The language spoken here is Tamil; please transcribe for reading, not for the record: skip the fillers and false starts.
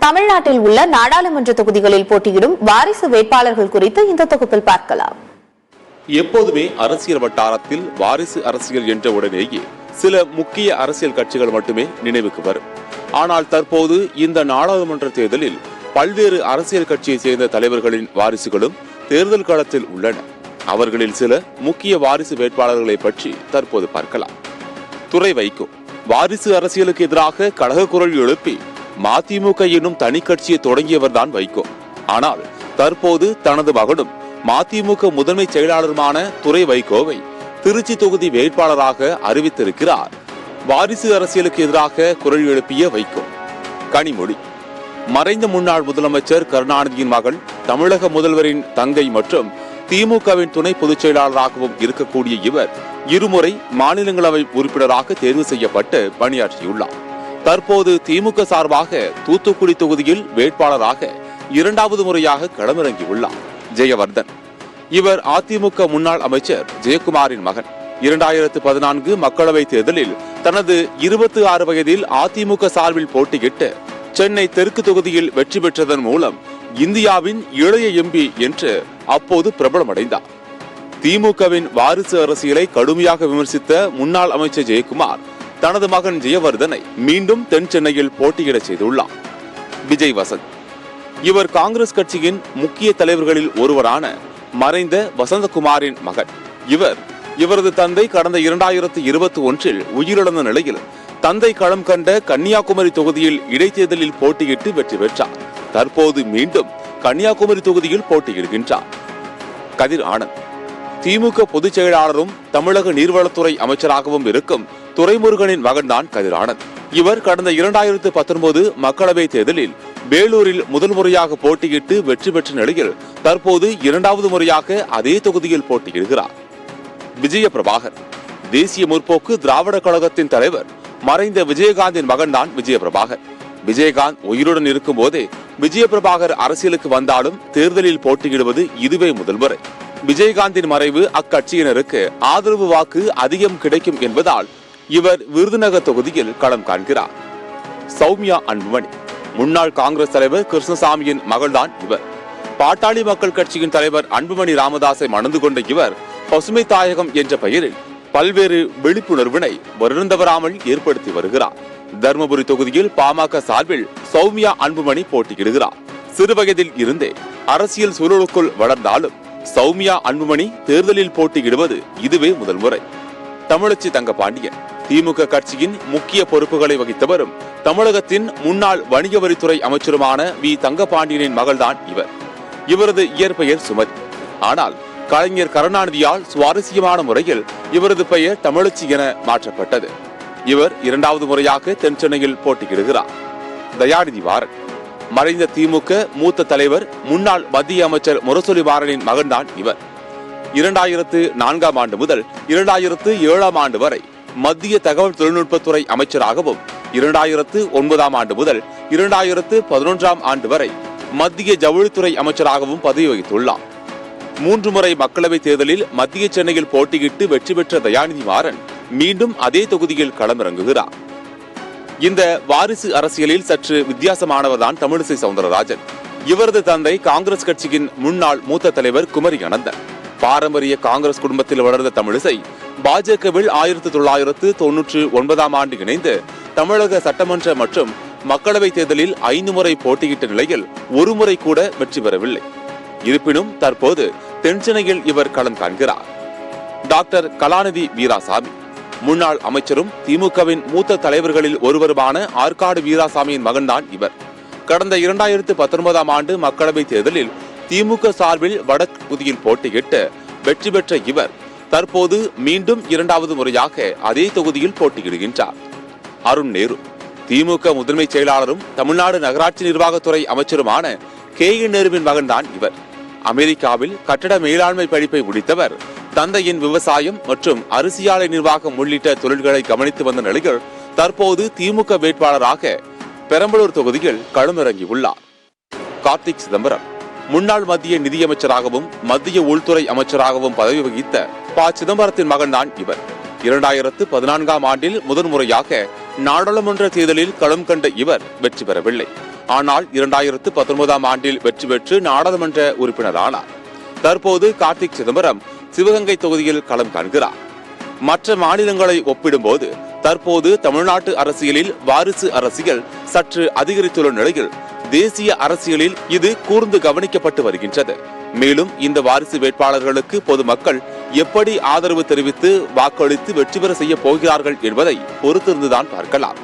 தமிழ்நாட்டில் உள்ள நாடாளுமன்ற தொகுதிகளில் போட்டியிடும் வாரிசு வேட்பாளர்கள் குறித்து இந்த தொகுப்பில் பார்க்கலாம். எப்போதுமே அரசியல் வட்டாரத்தில் வாரிசு அரசியல் என்ற உடனேயே சில முக்கிய அரசியல் கட்சிகள் மட்டுமே நினைவுக்கு வரும். ஆனால் தற்போது இந்த நாடாளுமன்ற தேர்தலில் பல்வேறு அரசியல் கட்சியை சேர்ந்த தலைவர்களின் வாரிசுகளும் தேர்தல் களத்தில் உள்ளன. அவர்களில் சில முக்கிய வாரிசு வேட்பாளர்களை பற்றி தற்போது பார்க்கலாம். துரை வைகோ வாரிசு அரசியலுக்கு எதிராக கழக குரல் எழுப்பி மதிமுக என்னும் தனி கட்சியை தொடங்கியவர்தான் வைகோ. ஆனால் தற்போது தனது மகனும் மதிமுக முதன்மை செயலாளருமான துரை வைகோவை திருச்சி தொகுதி வேட்பாளராக அறிவித்திருக்கிறார். வாரிசு அரசியலுக்கு எதிராக குரல் எழுப்பிய வைகோ. கனிமொழி மறைந்த முன்னாள் முதலமைச்சர் கருணாநிதியின் மகள், தமிழக முதல்வரின் தங்கை மற்றும் திமுகவின் துணை பொதுச் செயலாளராகவும் இருக்கக்கூடிய இவர் இருமுறை மாநிலங்களவை உறுப்பினராக தேர்வு செய்யப்பட்டு பணியாற்றியுள்ளார். தற்போது திமுக சார்பாக தூத்துக்குடி தொகுதியில் வேட்பாளராக இரண்டாவது முறையாக களமிறங்கியுள்ளார். ஜெயவர்தன் இவர் அதிமுக முன்னாள் அமைச்சர் ஜெயக்குமாரின் மகன். 2014 மக்களவை தேர்தலில் தனது 26 வயதில் அதிமுக சார்பில் போட்டியிட்டு சென்னை தெற்கு தொகுதியில் வெற்றி பெற்றதன் மூலம் இந்தியாவின் இளைய எம்பி என்று அப்போது பிரபலமடைந்தார். திமுகவின் வாரிசு அரசியலை கடுமையாக விமர்சித்த முன்னாள் அமைச்சர் ஜெயக்குமார் தனது மகன் ஜெயவர்தனை மீண்டும் தென் சென்னையில் போட்டியிட செய்துள்ளார். விஜய் வசந்த் இவர் காங்கிரஸ் கட்சியின் முக்கிய தலைவர்களில் ஒருவரான மறைந்த வசந்தகுமாரின் மகன். இவரது தந்தை கடந்த 2021 உயிரிழந்த நிலையில் தந்தை களம் கண்ட கன்னியாகுமரி தொகுதியில் இடைத்தேர்தலில் போட்டியிட்டு வெற்றி பெற்றார். தற்போது மீண்டும் கன்னியாகுமரி தொகுதியில் போட்டியிடுகின்றார். கதிர் ஆனந்த் திமுக பொதுச் செயலாளரும் தமிழக நீர்வளத்துறை அமைச்சராகவும் இருக்கும் துரைமுருகனின் மகன்தான் கதிர் ஆனந்த். இவர் கடந்த 2019 மக்களவை தேர்தலில் வேலூரில் முதல் முறையாக போட்டியிட்டு வெற்றி பெற்ற நிலையில் தற்போது இரண்டாவது முறையாக அதே தொகுதியில் போட்டியிடுகிறார். விஜய பிரபாகர் தேசிய முற்போக்கு திராவிட கழகத்தின் தலைவர் மறைந்த விஜயகாந்தின் மகன்தான் விஜய பிரபாகர். விஜயகாந்த் உயிருடன் இருக்கும் போதே விஜய பிரபாகர் அரசியலுக்கு வந்தாலும் தேர்தலில் போட்டியிடுவது இதுவே முதல் முறை. விஜயகாந்தின் மறைவு அக்கட்சியினருக்கு ஆதரவு வாக்கு அதிகம் கிடைக்கும் என்பதால் இவர் விருதுநகர் தொகுதியில் களம் காண்கிறார். சௌமியா அன்புமணி முன்னாள் காங்கிரஸ் தலைவர் கிருஷ்ணசாமியின் மகள்தான் இவர். பாட்டாளி மக்கள் கட்சியின் தலைவர் அன்புமணி ராமதாஸை மணந்து கொண்ட இவர் பசுமை தாயகம் என்ற பெயரில் பல்வேறு விழிப்புணர்வினை வருடந்தவராமல் ஏற்படுத்தி வருகிறார். தர்மபுரி தொகுதியில் பாமக சார்பில் சௌமியா அன்புமணி போட்டியிடுகிறார். சிறுவயதில் இருந்தே அரசியல் சூழலுக்குள் வளர்ந்தாலும் சௌமியா அன்புமணி தேர்தலில் போட்டியிடுவது இதுவே முதல் முறை. தமிழச்சி தங்கபாண்டியன் திமுக கட்சியின் முக்கிய பொறுப்புகளை வகித்தவரும் தமிழகத்தின் முன்னாள் வணிக வரித்துறை அமைச்சருமான வி தங்கபாண்டியனின் மகள்தான் இவர். இவரது இயற்பெயர் சுமதி. ஆனால் கலைஞர் கருணாநிதியால் சுவாரஸ்யமான முறையில் இவரது பெயர் தமிழச்சி என மாற்றப்பட்டது. இவர் இரண்டாவது முறையாக தென் சென்னையில் போட்டியிடுகிறார். தயாநிதி மாறன் மறைந்த திமுக மூத்த தலைவர் முன்னாள் மத்திய அமைச்சர் முரசொலி மாறனின் மகன்தான் இவர். 2004 ஆண்டு முதல் 2007 ஆண்டு வரை மத்திய தகவல் தொழில்நுட்பத்துறை அமைச்சராகவும் 2009 ஆண்டு முதல் 2011 ஆண்டு வரை மத்திய ஜவுளித்துறை அமைச்சராகவும் பதவி வகித்துள்ளார். 3 முறை மக்களவை தேர்தலில் மத்திய சென்னையில் போட்டியிட்டு வெற்றி பெற்ற தயாநிதி மாறன் மீண்டும் அதே தொகுதியில் களமிறங்குகிறார். இந்த வாரிசு அரசியலில் சற்று வித்தியாசமானவர்தான் தமிழிசை சவுந்தரராஜன். இவரது தந்தை காங்கிரஸ் கட்சியின் முன்னாள் மூத்த தலைவர் குமரி அனந்தன். பாரம்பரிய காங்கிரஸ் குடும்பத்தில் வளர்ந்த தமிழிசை பாஜகவில் 1999 ஆண்டு இணைந்து தமிழக சட்டமன்ற மற்றும் மக்களவை தேர்தலில் 5 முறை போட்டியிட்ட நிலையில் ஒரு முறை கூட வெற்றி பெறவில்லை. இருப்பினும் தற்போது தென்சென்னையில் இவர் களம் காண்கிறார். டாக்டர் கலாநிதி வீராசாமி முன்னாள் அமைச்சரும் திமுகவின் மூத்த தலைவர்களில் ஒருவருமான ஆற்காடு வீராசாமியின் மகன்தான் இவர். கடந்த 2019 ஆண்டு மக்களவை தேர்தலில் திமுக சார்பில் வடக்கு தொகுதியில் போட்டியிட்டு வெற்றி பெற்ற இவர் தற்போது மீண்டும் இரண்டாவது முறையாக அதே தொகுதியில் போட்டியிடுகின்றார். அருண் நேரு திமுக முதன்மை செயலாளரும் தமிழ்நாடு நகராட்சி நிர்வாகத்துறை அமைச்சருமான KN நேருவின் மகன்தான் இவர். அமெரிக்காவில் கட்டட மேலாண்மை படிப்பை முடித்தவர். தந்தையின் விவசாயம் மற்றும் அரிசி ஆலை நிர்வாகம் உள்ளிட்ட தொழில்களை கவனித்து வந்த நிலையில் தற்போது திமுக வேட்பாளராக பெரம்பலூர் தொகுதியில் களமிறங்கியுள்ளார். கார்த்திக் சிதம்பரம் முன்னாள் மத்திய நிதியமைச்சராகவும் மத்திய உள்துறை அமைச்சராகவும் பதவி வகித்த ப. சிதம்பரத்தின் மகன்தான் இவர். 2014 ஆண்டில் முதன்முறையாக நாடாளுமன்ற தேர்தலில் களம் கண்ட இவர் வெற்றி பெறவில்லை. ஆனால் 2019 ஆண்டில் வெற்றி பெற்று நாடாளுமன்ற உறுப்பினரானார். தற்போது கார்த்திக் சிதம்பரம் சிவகங்கை தொகுதியில் களம் காண்கிறார். மற்ற மாநிலங்களை ஒப்பிடும்போது தற்போது தமிழ்நாட்டு அரசியலில் வாரிசு அரசியல் சற்று அதிகரித்துள்ள நிலையில் தேசிய அரசியலில் இது கூர்ந்து கவனிக்கப்பட்டு வருகின்றது. மேலும் இந்த வாரிசு வேட்பாளர்களுக்கு பொதுமக்கள் எப்படி ஆதரவு தெரிவித்து வாக்களித்து வெற்றி பெற செய்ய போகிறார்கள் என்பதை பொறுத்திருந்துதான் பார்க்கலாம்.